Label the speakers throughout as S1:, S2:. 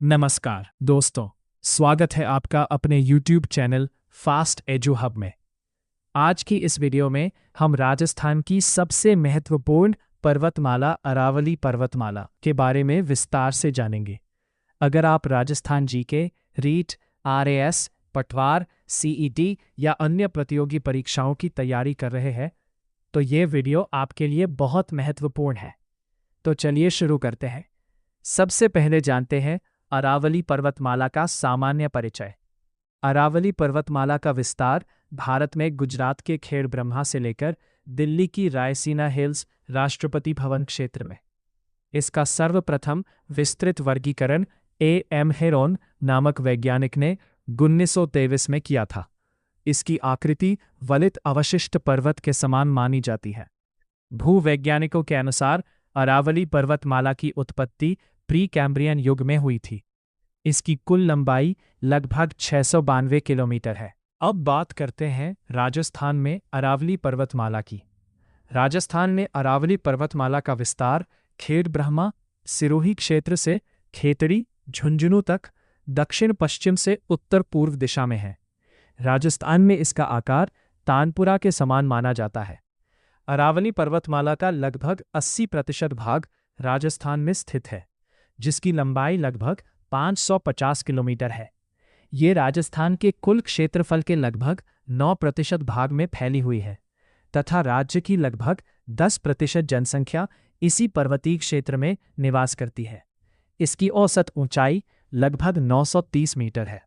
S1: नमस्कार दोस्तों, स्वागत है आपका अपने YouTube channel fast edu hub में। आज की इस वीडियो में हम राजस्थान की सबसे महत्वपूर्ण पर्वतमाला अरावली पर्वतमाला के बारे में विस्तार से जानेंगे। अगर आप राजस्थान जीके, रीट, आरएएस, पटवार, सीईटी या अन्य प्रतियोगी परीक्षाओं की तैयारी कर रहे हैं तो ये वीडियो आपके लिए बहुत महत्वपूर्ण है। तो चलिए शुरू करते हैं। सबसे पहले जानते हैं अरावली पर्वतमाला का सामान्य परिचय। अरावली पर्वतमाला का विस्तार भारत में गुजरात के खेड़ ब्रह्मा से लेकर दिल्ली की रायसीना हिल्स राष्ट्रपति भवन क्षेत्र में। इसका सर्वप्रथम विस्तृत वर्गीकरण एम हेरोन नामक वैज्ञानिक ने 1923 में किया था। इसकी आकृति वलित अवशिष्ट पर्वत के समान मानी जाती है। भूवैज्ञानिकों के अनुसार अरावली पर्वतमाला की उत्पत्ति प्री कैम्ब्रियन युग में हुई थी। इसकी कुल लंबाई लगभग 692 किलोमीटर है। अब बात करते हैं राजस्थान में अरावली पर्वतमाला की। राजस्थान में अरावली पर्वतमाला का विस्तार खेड़ ब्रह्मा, सिरोही क्षेत्र से खेतड़ी, झुंझुनू तक दक्षिण पश्चिम से उत्तर पूर्व दिशा में है। राजस्थान में इसका आकार तानपुरा के समान माना जाता है। अरावली पर्वतमाला का लगभग 80% भाग राजस्थान में स्थित है, जिसकी लंबाई लगभग 550 किलोमीटर है। ये राजस्थान के कुल क्षेत्रफल के लगभग 9% भाग में फैली हुई है तथा राज्य की लगभग 10% जनसंख्या इसी पर्वतीय क्षेत्र में निवास करती है। इसकी औसत ऊंचाई लगभग 930 मीटर है।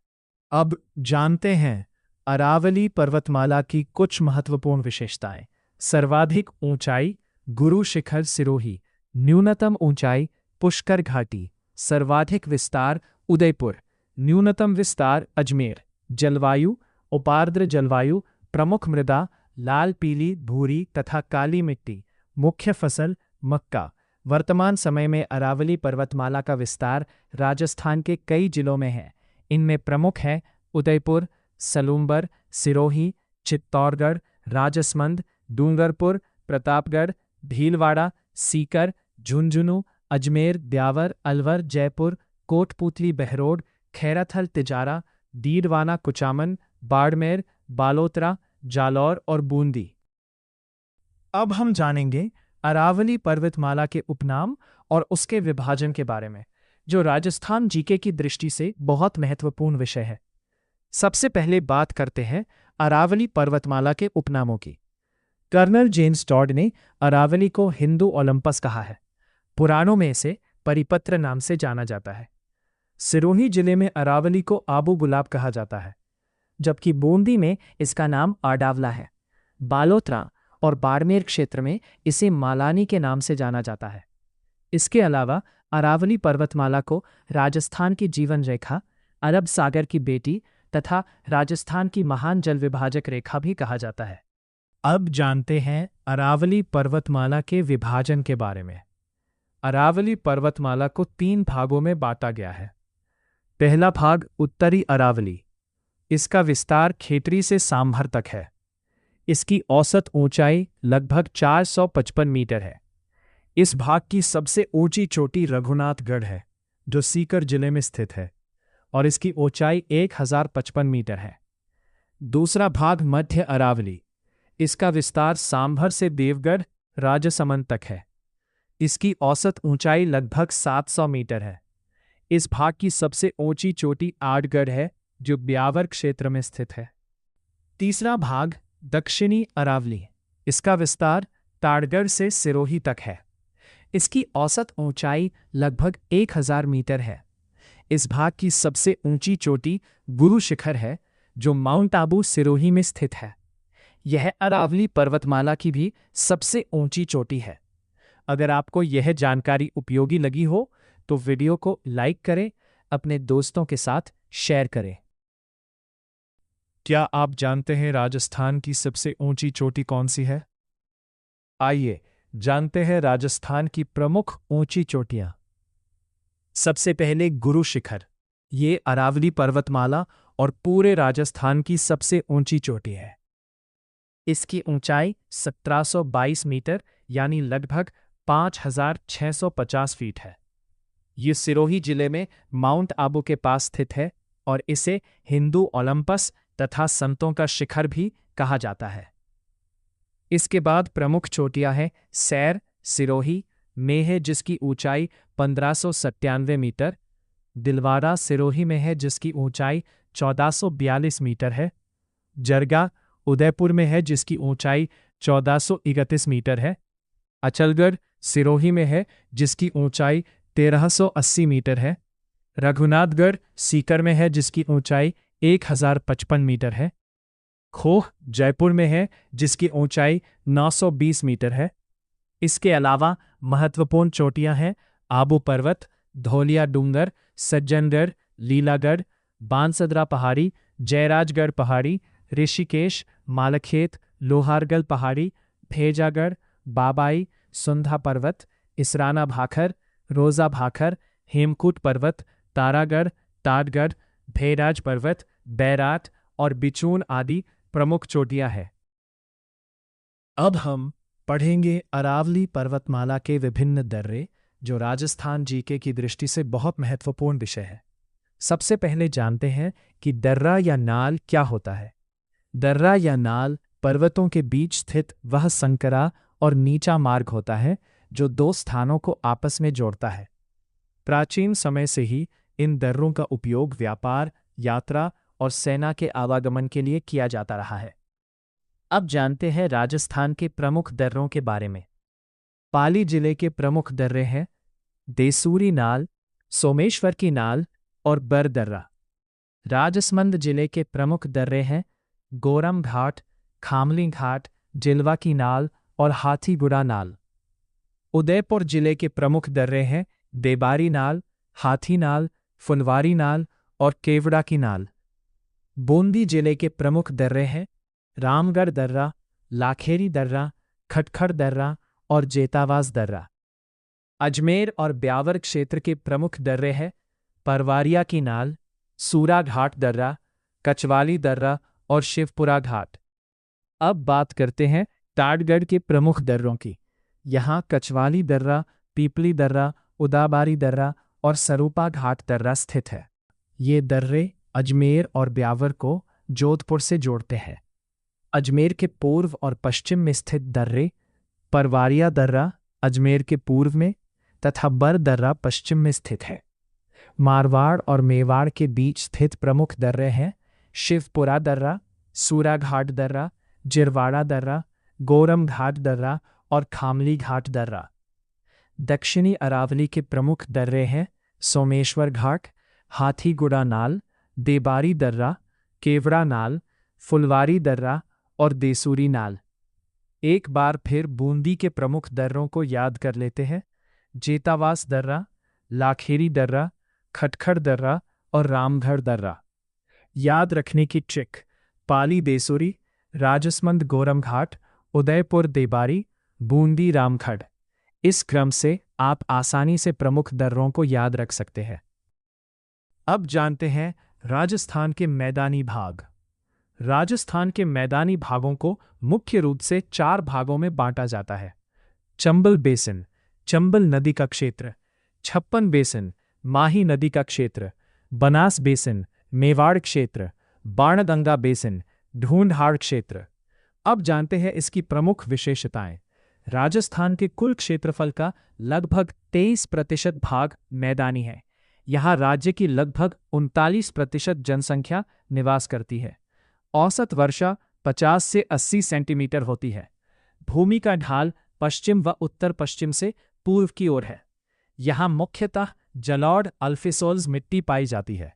S1: अब जानते हैं अरावली पर्वतमाला की कुछ महत्वपूर्ण विशेषताएं। सर्वाधिक ऊंचाई गुरु शिखर सिरोही, न्यूनतम ऊंचाई पुष्कर घाटी, सर्वाधिक विस्तार उदयपुर, न्यूनतम विस्तार अजमेर। जलवायु उपार्द्र जलवायु, प्रमुख मृदा लाल पीली भूरी तथा काली मिट्टी। मुख्य फसल मक्का। वर्तमान समय में अरावली पर्वतमाला का विस्तार राजस्थान के कई जिलों में है। इनमें प्रमुख हैं उदयपुर, सलूंबर, सिरोही, चित्तौड़गढ़, राजसमंद, डूंगरपुर, प्रतापगढ़, भीलवाड़ा, सीकर, झुंझुनू, अजमेर, ब्यावर, अलवर, जयपुर, कोटपूतली, बहरोड, खैराथल, तिजारा, डीडवाना, कुचामन, बाड़मेर, बालोतरा, जालौर और बूंदी। अब हम जानेंगे अरावली पर्वतमाला के उपनाम और उसके विभाजन के बारे में, जो राजस्थान जीके की दृष्टि से बहुत महत्वपूर्ण विषय है। सबसे पहले बात करते हैं अरावली पर्वतमाला के उपनामों की। कर्नल जेम्स टॉड ने अरावली को हिंदू ओलंपस कहा है। पुराणों में इसे परिपत्र नाम से जाना जाता है। सिरोही जिले में अरावली को आबू गुलाब कहा जाता है, जबकि बूंदी में इसका नाम आडावला है। बालोतरा और बाड़मेर क्षेत्र में इसे मालानी के नाम से जाना जाता है। इसके अलावा अरावली पर्वतमाला को राजस्थान की जीवन रेखा, अरब सागर की बेटी तथा राजस्थान की महान जल विभाजक रेखा भी कहा जाता है। अब जानते हैं अरावली पर्वतमाला के विभाजन के बारे में। अरावली पर्वतमाला को 3 भागों में बांटा गया है। पहला भाग उत्तरी अरावली। इसका विस्तार खेतड़ी से सांभर तक है। इसकी औसत ऊंचाई लगभग 455 मीटर है। इस भाग की सबसे ऊंची चोटी रघुनाथगढ़ है, जो सीकर जिले में स्थित है, और इसकी ऊंचाई 1055 मीटर है। दूसरा भाग मध्य अरावली। इसका विस्तार सांभर से देवगढ़, राजसमंद तक है। इसकी औसत ऊंचाई लगभग 700 मीटर है। इस भाग की सबसे ऊंची चोटी आडगढ़ है, जो ब्यावर क्षेत्र में स्थित है। तीसरा भाग दक्षिणी अरावली। इसका विस्तार ताड़गढ़ से सिरोही तक है। इसकी औसत ऊंचाई लगभग 1000 मीटर है। इस भाग की सबसे ऊंची चोटी गुरु शिखर है, जो माउंट आबू सिरोही में स्थित है। यह अरावली पर्वतमाला की भी सबसे ऊंची चोटी है। अगर आपको यह जानकारी उपयोगी लगी हो तो वीडियो को लाइक करें, अपने दोस्तों के साथ शेयर करें। क्या आप जानते हैं राजस्थान की सबसे ऊंची चोटी कौन सी है? आइए जानते हैं राजस्थान की प्रमुख ऊंची चोटियां। सबसे पहले गुरु शिखर। ये अरावली पर्वतमाला और पूरे राजस्थान की सबसे ऊंची चोटी है। इसकी ऊंचाई 1722 मीटर यानी लगभग 5650 फीट है। ये सिरोही जिले में माउंट आबू के पास स्थित है और इसे हिंदू ओलंपस तथा संतों का शिखर भी कहा जाता है। इसके बाद प्रमुख चोटियां हैं सैर सिरोही में है जिसकी ऊंचाई 1597 मीटर, दिलवारा सिरोही में है जिसकी ऊंचाई 1442 मीटर है, जरगा उदयपुर में है जिसकी ऊंचाई 1431 मीटर है, अचलगढ़ सिरोही में है जिसकी ऊंचाई 1380 मीटर है, रघुनाथगढ़ सीकर में है जिसकी ऊंचाई 1055 मीटर है, खोह जयपुर में है जिसकी ऊंचाई 920 मीटर है। इसके अलावा महत्वपूर्ण चोटियां हैं आबू पर्वत, धौलिया डूंगर, सज्जनगढ़, लीलागढ़, बांसदरा पहाड़ी, जयराजगढ़ पहाड़ी, ऋषिकेश, मालखेत, लोहारगढ़ पहाड़ी, भेजागढ़, बाबाई, सुंधा पर्वत, इसराना भाखर, रोजा भाखर, हेमकूट पर्वत, तारागढ़, टाटगढ़, भेराज पर्वत, बैराट और बिचून आदि प्रमुख चोटियां हैं। अब हम पढ़ेंगे अरावली पर्वतमाला के विभिन्न दर्रे, जो राजस्थान जीके की दृष्टि से बहुत महत्वपूर्ण विषय है। सबसे पहले जानते हैं कि दर्रा या नाल क्या होता है। दर्रा या नाल पर्वतों के बीच स्थित वह संकरा और नीचा मार्ग होता है जो दो स्थानों को आपस में जोड़ता है। प्राचीन समय से ही इन दर्रों का उपयोग व्यापार, यात्रा और सेना के आवागमन के लिए किया जाता रहा है। अब जानते हैं राजस्थान के प्रमुख दर्रों के बारे में। पाली जिले के प्रमुख दर्रे हैं देसूरी नाल, सोमेश्वर की नाल और बर दर्रा। राजसमंद जिले के प्रमुख दर्रे हैं गोरम घाट, खामली घाट, जिलवा की नाल और हाथीगुड़ा नाल। उदयपुर जिले के प्रमुख दर्रे हैं देबारी नाल, हाथी नाल, फुलवारी नाल और केवड़ा की नाल। बूंदी जिले के प्रमुख दर्रे हैं रामगढ़ दर्रा, लाखेरी दर्रा, खटखड़ दर्रा और जेतावास दर्रा। अजमेर और ब्यावर क्षेत्र के प्रमुख दर्रे हैं परवारिया की नाल, सूरा घाट दर्रा, कचवाली दर्रा और शिवपुरा घाट। अब बात करते हैं टाटगढ़ के प्रमुख दर्रों की। यहाँ कचवाली दर्रा, पीपली दर्रा, उदाबारी दर्रा और सरूपा घाट दर्रा स्थित है। ये दर्रे अजमेर और ब्यावर को जोधपुर से जोड़ते हैं। अजमेर के पूर्व और पश्चिम में स्थित दर्रे परवारिया दर्रा अजमेर के पूर्व में तथा बर दर्रा पश्चिम में स्थित है। मारवाड़ और मेवाड़ के बीच स्थित प्रमुख दर्रे हैं शिवपुरा दर्रा, सूरा घाट दर्रा, जिरवाड़ा दर्रा, गोरम घाट दर्रा और खामली घाट दर्रा। दक्षिणी अरावली के प्रमुख दर्रे हैं सोमेश्वर घाट, हाथीगुड़ा नाल, देबारी दर्रा, केवड़ा नाल, फुलवारी दर्रा और देसूरी नाल। एक बार फिर बूंदी के प्रमुख दर्रों को याद कर लेते हैं जेतावास दर्रा, लाखेरी दर्रा, खटखड़ दर्रा और रामगढ़ दर्रा। याद रखने की ट्रिक: पाली देसूरी, राजसमंद गोरम घाट, उदयपुर देबारी, बूंदी रामगढ़। इस क्रम से आप आसानी से प्रमुख दर्रों को याद रख सकते हैं। अब जानते हैं राजस्थान के मैदानी भाग। राजस्थान के मैदानी भागों को मुख्य रूप से 4 भागों में बांटा जाता है। चंबल बेसिन, चंबल नदी का क्षेत्र। छप्पन बेसिन, माही नदी का क्षेत्र। बनास बेसिन, मेवाड़ क्षेत्र। बाणगंगा बेसिन, ढूंढहाड़ क्षेत्र। अब जानते हैं इसकी प्रमुख विशेषताएं। राजस्थान के कुल क्षेत्रफल का लगभग 23% भाग मैदानी है। यहाँ राज्य की लगभग 39% जनसंख्या निवास करती है। औसत वर्षा 50 से 80 सेंटीमीटर होती है। भूमि का ढाल पश्चिम व उत्तर पश्चिम से पूर्व की ओर है। यहाँ मुख्यतः जलौढ़ अल्फिसोल्स मिट्टी पाई जाती है।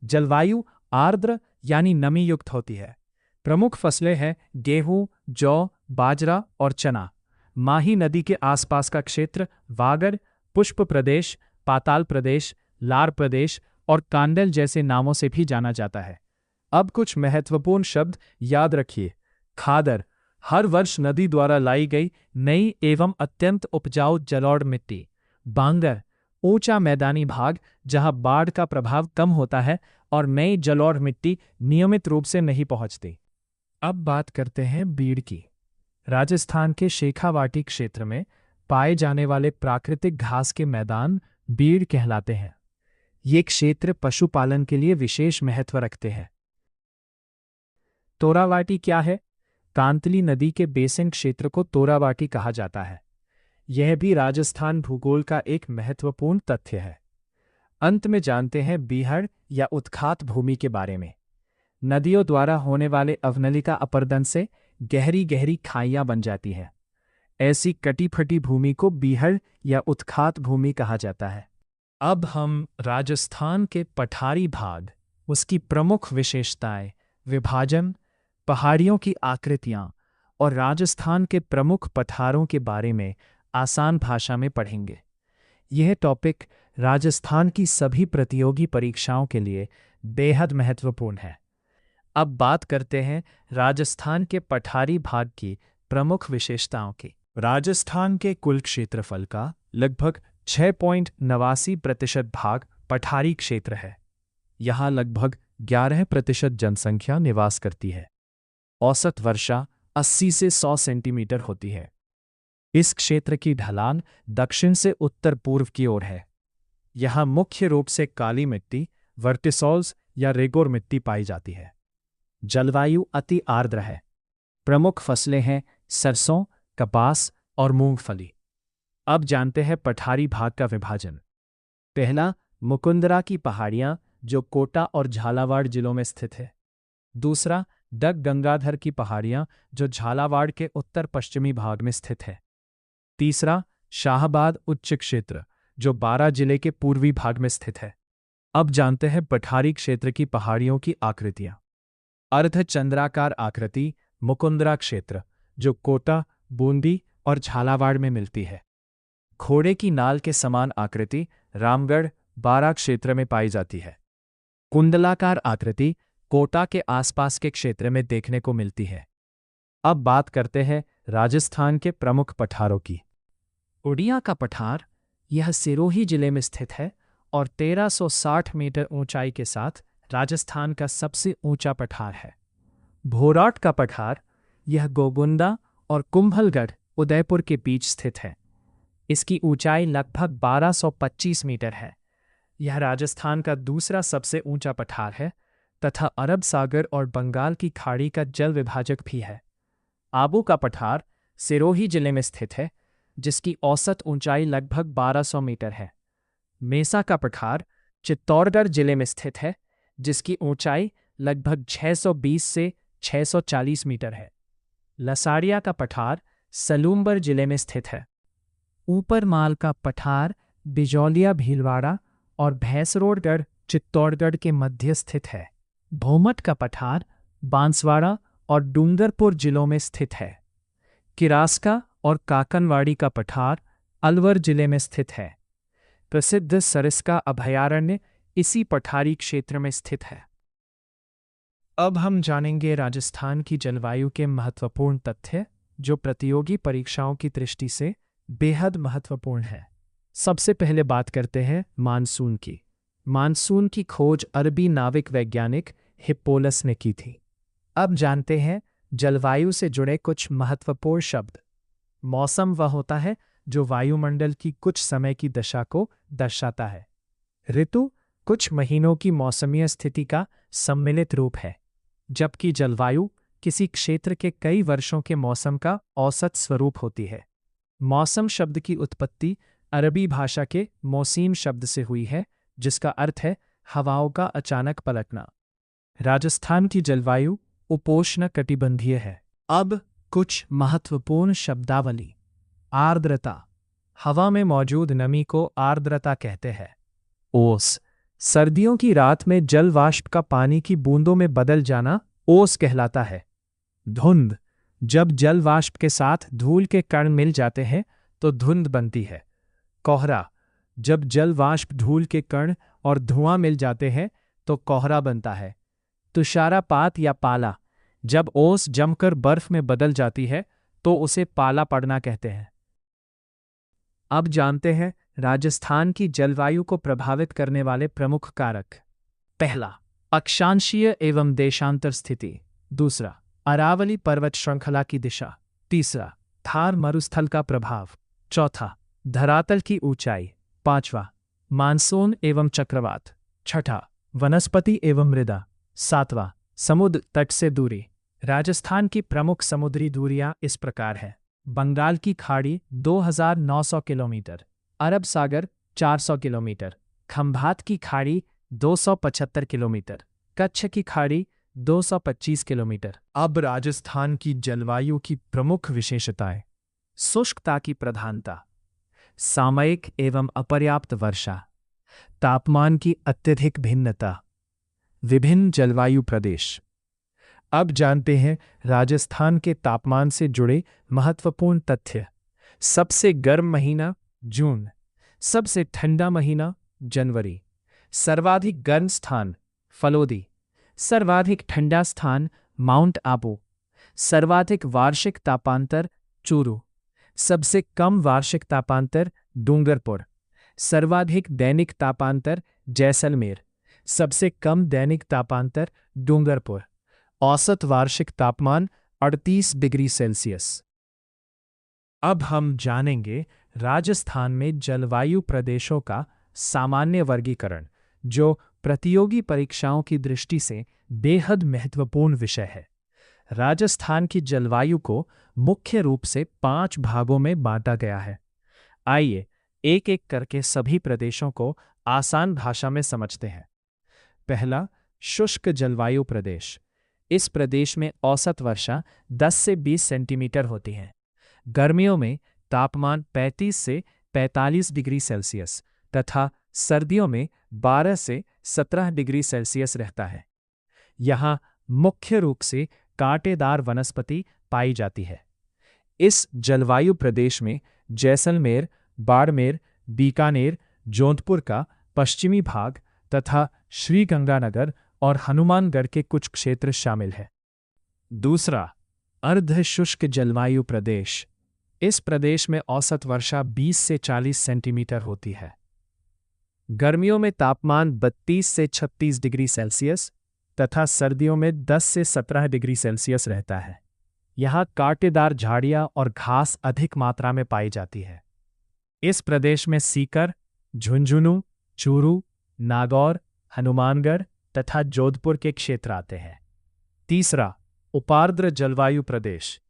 S1: जलवायु आर्द्र यानी नमी युक्त होती है। प्रमुख फसलें हैं गेहूं, जौ, बाजरा और चना। माही नदी के आसपास का क्षेत्र वागड़, पुष्प प्रदेश, पाताल प्रदेश, लार प्रदेश और कांडल जैसे नामों से भी जाना जाता है। अब कुछ महत्वपूर्ण शब्द याद रखिए। खादर, हर वर्ष नदी द्वारा लाई गई नई एवं अत्यंत उपजाऊ जलौढ़ मिट्टी। बांगर, ऊंचा मैदानी भाग जहां बाढ़ का प्रभाव कम होता है और नई जलौढ़ मिट्टी नियमित रूप से नहीं पहुंचती। अब बात करते हैं बीड़ की। राजस्थान के शेखावाटी क्षेत्र में पाए जाने वाले प्राकृतिक घास के मैदान बीड़ कहलाते हैं। ये क्षेत्र पशुपालन के लिए विशेष महत्व रखते हैं। तोरावाटी क्या है? कांतली नदी के बेसिन क्षेत्र को तोरावाटी कहा जाता है। यह भी राजस्थान भूगोल का एक महत्वपूर्ण तथ्य है। अंत में जानते हैं बीहड़ या उत्खात भूमि के बारे में। नदियों द्वारा होने वाले अवनलिका अपरदन से गहरी गहरी खाइयां बन जाती हैं। ऐसी कटी फटी भूमि को बीहड़ या उत्खात भूमि कहा जाता है। अब हम राजस्थान के पठारी भाग, उसकी प्रमुख विशेषताएं, विभाजन, पहाड़ियों की आकृतियां और राजस्थान के प्रमुख पठारों के बारे में आसान भाषा में पढ़ेंगे। यह टॉपिक राजस्थान की सभी प्रतियोगी परीक्षाओं के लिए बेहद महत्वपूर्ण है। अब बात करते हैं राजस्थान के पठारी भाग की प्रमुख विशेषताओं की। राजस्थान के कुल क्षेत्रफल का लगभग 6.89% भाग पठारी क्षेत्र है। यहाँ लगभग 11% जनसंख्या निवास करती है। औसत वर्षा 80 से 100 सेंटीमीटर होती है। इस क्षेत्र की ढलान दक्षिण से उत्तर पूर्व की ओर है। यहाँ मुख्य रूप से काली मिट्टी, वर्टिसॉल्स या रेगोर मिट्टी पाई जाती है। जलवायु अति आर्द्र है। प्रमुख फसलें हैं सरसों, कपास और मूंगफली। अब जानते हैं पठारी भाग का विभाजन। पहला, मुकुंदरा की पहाड़ियां जो कोटा और झालावाड़ जिलों में स्थित है। दूसरा, डग गंगाधर की पहाड़ियां जो झालावाड़ के उत्तर पश्चिमी भाग में स्थित है। तीसरा, शाहबाद उच्च क्षेत्र जो बारां जिले के पूर्वी भाग में स्थित है। अब जानते हैं पठारी क्षेत्र की पहाड़ियों की आकृतियां। अर्धचंद्राकार आकृति मुकुंदरा क्षेत्र जो कोटा, बूंदी और झालावाड़ में मिलती है। घोड़े की नाल के समान आकृति रामगढ़, बारां क्षेत्र में पाई जाती है। कुंडलाकार आकृति कोटा के आसपास के क्षेत्र में देखने को मिलती है। अब बात करते हैं राजस्थान के प्रमुख पठारों की। उड़िया का पठार, यह सिरोही जिले में स्थित है और 1360 मीटर ऊंचाई के साथ राजस्थान का सबसे ऊंचा पठार है। भोराट का पठार, यह गोबुंदा और कुंभलगढ़, उदयपुर के बीच स्थित है। इसकी ऊंचाई लगभग 1225 मीटर है। यह राजस्थान का दूसरा सबसे ऊंचा पठार है तथा अरब सागर और बंगाल की खाड़ी का जल विभाजक भी है। आबू का पठार सिरोही जिले में स्थित है, जिसकी औसत ऊंचाई लगभग 1200 मीटर है। मेसा का पठार चित्तौड़गढ़ जिले में स्थित है, जिसकी ऊंचाई लगभग 620 से 640 मीटर है। लसाड़िया का पठार सलूम्बर जिले में स्थित है। ऊपर माल का पठार बिजौलिया, भीलवाड़ा और भैंसरोडगढ़ चित्तौड़गढ़ के मध्य स्थित है। भोमट का पठार बांसवाड़ा और डूंगरपुर जिलों में स्थित है। किरास्का और काकनवाड़ी का पठार अलवर जिले में स्थित है। प्रसिद्ध सरिस्का अभयारण्य इसी पठारी क्षेत्र में स्थित है। अब हम जानेंगे राजस्थान की जलवायु के महत्वपूर्ण तथ्य जो प्रतियोगी परीक्षाओं की दृष्टि से बेहद महत्वपूर्ण है। सबसे पहले बात करते हैं मानसून की। मानसून की खोज अरबी नाविक वैज्ञानिक हिप्पोलस ने की थी। अब जानते हैं जलवायु से जुड़े कुछ महत्वपूर्ण शब्द। मौसम वह होता है जो वायुमंडल की कुछ समय की दशा को दर्शाता है। ऋतु कुछ महीनों की मौसमीय स्थिति का सम्मिलित रूप है, जबकि जलवायु किसी क्षेत्र के कई वर्षों के मौसम का औसत स्वरूप होती है। मौसम शब्द की उत्पत्ति अरबी भाषा के मौसीम शब्द से हुई है, जिसका अर्थ है हवाओं का अचानक पलटना। राजस्थान की जलवायु उपोष्ण कटिबंधीय है। अब कुछ महत्वपूर्ण शब्दावली। आर्द्रता, हवा में मौजूद नमी को आर्द्रता कहते हैं। ओस, सर्दियों की रात में जल वाष्प का पानी की बूंदों में बदल जाना ओस कहलाता है। धुंध, जब जल वाष्प के साथ धूल के कण मिल जाते हैं तो धुंध बनती है। कोहरा, जब जल वाष्प, धूल के कण और धुआं मिल जाते हैं तो कोहरा बनता है। तुषारपात या पाला, जब ओस जमकर बर्फ में बदल जाती है तो उसे पाला पड़ना कहते हैं। अब जानते हैं राजस्थान की जलवायु को प्रभावित करने वाले प्रमुख कारक। पहला, अक्षांशीय एवं देशांतर स्थिति। दूसरा, अरावली पर्वत श्रृंखला की दिशा। तीसरा, थार मरुस्थल का प्रभाव। चौथा, धरातल की ऊंचाई। पांचवा, मानसून एवं चक्रवात। छठा, वनस्पति एवं मृदा। सातवां, समुद्र तट से दूरी। राजस्थान की प्रमुख समुद्री दूरियां इस प्रकार हैं। बंगाल की खाड़ी 2900 किलोमीटर, अरब सागर 400 किलोमीटर, खंभात की खाड़ी 275 किलोमीटर, कच्छ की खाड़ी 225 किलोमीटर। अब राजस्थान की जलवायु की प्रमुख विशेषताएं। शुष्कता की प्रधानता, सामयिक एवं अपर्याप्त वर्षा, तापमान की अत्यधिक भिन्नता, विभिन्न जलवायु प्रदेश। अब जानते हैं राजस्थान के तापमान से जुड़े महत्वपूर्ण तथ्य। सबसे गर्म महीना जून, सबसे ठंडा महीना जनवरी, सर्वाधिक गर्म स्थान फलोदी, सर्वाधिक ठंडा स्थान माउंट आबू, सर्वाधिक वार्षिक तापांतर चूरू, सबसे कम वार्षिक तापांतर डूंगरपुर, सर्वाधिक दैनिक तापांतर जैसलमेर, सबसे कम दैनिक तापांतर डूंगरपुर, औसत वार्षिक तापमान 38 डिग्री सेल्सियस। अब हम जानेंगे राजस्थान में जलवायु प्रदेशों का सामान्य वर्गीकरण, जो प्रतियोगी परीक्षाओं की दृष्टि से बेहद महत्वपूर्ण विषय है। राजस्थान की जलवायु को मुख्य रूप से 5 भागों में बांटा गया है। आइए एक एक करके सभी प्रदेशों को आसान भाषा में समझते हैं। पहला, शुष्क जलवायु प्रदेश। इस प्रदेश में औसत वर्षा 10 से 20 सेंटीमीटर होती है। गर्मियों में तापमान 35 से 45 डिग्री सेल्सियस तथा सर्दियों में 12 से 17 डिग्री सेल्सियस रहता है। यहाँ मुख्य रूप से कांटेदार वनस्पति पाई जाती है। इस जलवायु प्रदेश में जैसलमेर, बाड़मेर, बीकानेर, जोधपुर का पश्चिमी भाग तथा श्रीगंगानगर और हनुमानगढ़ के कुछ क्षेत्र शामिल हैं। दूसरा, अर्ध शुष्क जलवायु प्रदेश। इस प्रदेश में औसत वर्षा 20 से 40 सेंटीमीटर होती है। गर्मियों में तापमान 32 से 36 डिग्री सेल्सियस तथा सर्दियों में 10 से 17 डिग्री सेल्सियस रहता है। यहाँ कांटेदार झाड़ियाँ और घास अधिक मात्रा में पाई जाती है। इस प्रदेश में सीकर, झुंझुनू, चूरू, नागौर, हनुमानगढ़ तथा जोधपुर के क्षेत्र आते हैं। तीसरा, उपार्द्र जलवायु प्रदेश।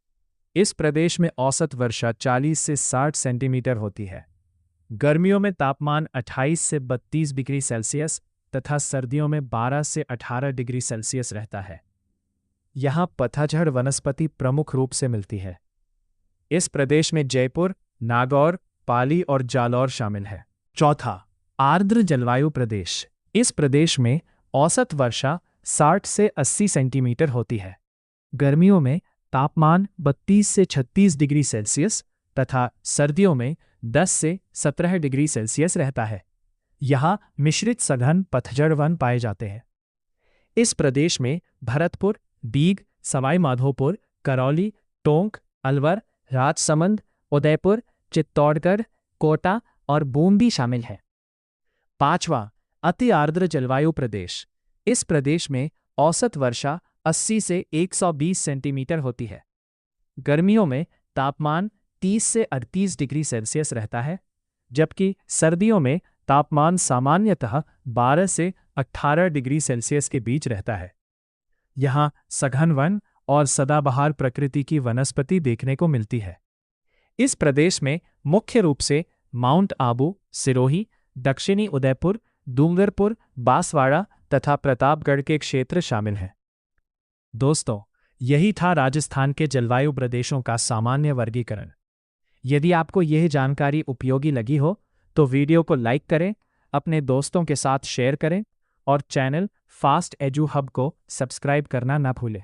S1: इस प्रदेश में औसत वर्षा 40 से 60 सेंटीमीटर होती है। गर्मियों में तापमान 28 से 32 डिग्री सेल्सियस तथा सर्दियों में 12 से 18 डिग्री सेल्सियस रहता है। यहाँ पतझड़ वनस्पति प्रमुख रूप से मिलती है। इस प्रदेश में जयपुर, नागौर, पाली और जालौर शामिल है। चौथा, आर्द्र जलवायु प्रदेश। इस प्रदेश में औसत वर्षा 60 से 80 सेंटीमीटर होती है। गर्मियों में तापमान 32 से 36 डिग्री सेल्सियस तथा सर्दियों में 10 से 17 डिग्री सेल्सियस रहता है। यहाँ मिश्रित सघन पतझड़ वन पाए जाते हैं। इस प्रदेश में भरतपुर, दीग, सवाई माधोपुर, करौली, टोंक, अलवर, राजसमंद, उदयपुर, चित्तौड़गढ़, कोटा और बूंदी शामिल है। पांचवा, अति आर्द्र जलवायु प्रदेश। इस प्रदेश में औसत वर्षा 80 से 120 सेंटीमीटर होती है। गर्मियों में तापमान 30 से 38 डिग्री सेल्सियस रहता है, जबकि सर्दियों में तापमान सामान्यतः 12 से 18 डिग्री सेल्सियस के बीच रहता है। यहाँ सघन वन और सदाबहार प्रकृति की वनस्पति देखने को मिलती है। इस प्रदेश में मुख्य रूप से माउंट आबू, सिरोही, दक्षिणी उदयपुर, डूंगरपुर, बांसवाड़ा तथा प्रतापगढ़ के क्षेत्र शामिल हैं। दोस्तों, यही था राजस्थान के जलवायु प्रदेशों का सामान्य वर्गीकरण। यदि आपको यह जानकारी उपयोगी लगी हो तो वीडियो को लाइक करें, अपने दोस्तों के साथ शेयर करें और चैनल फास्ट एजू हब को सब्सक्राइब करना ना भूलें।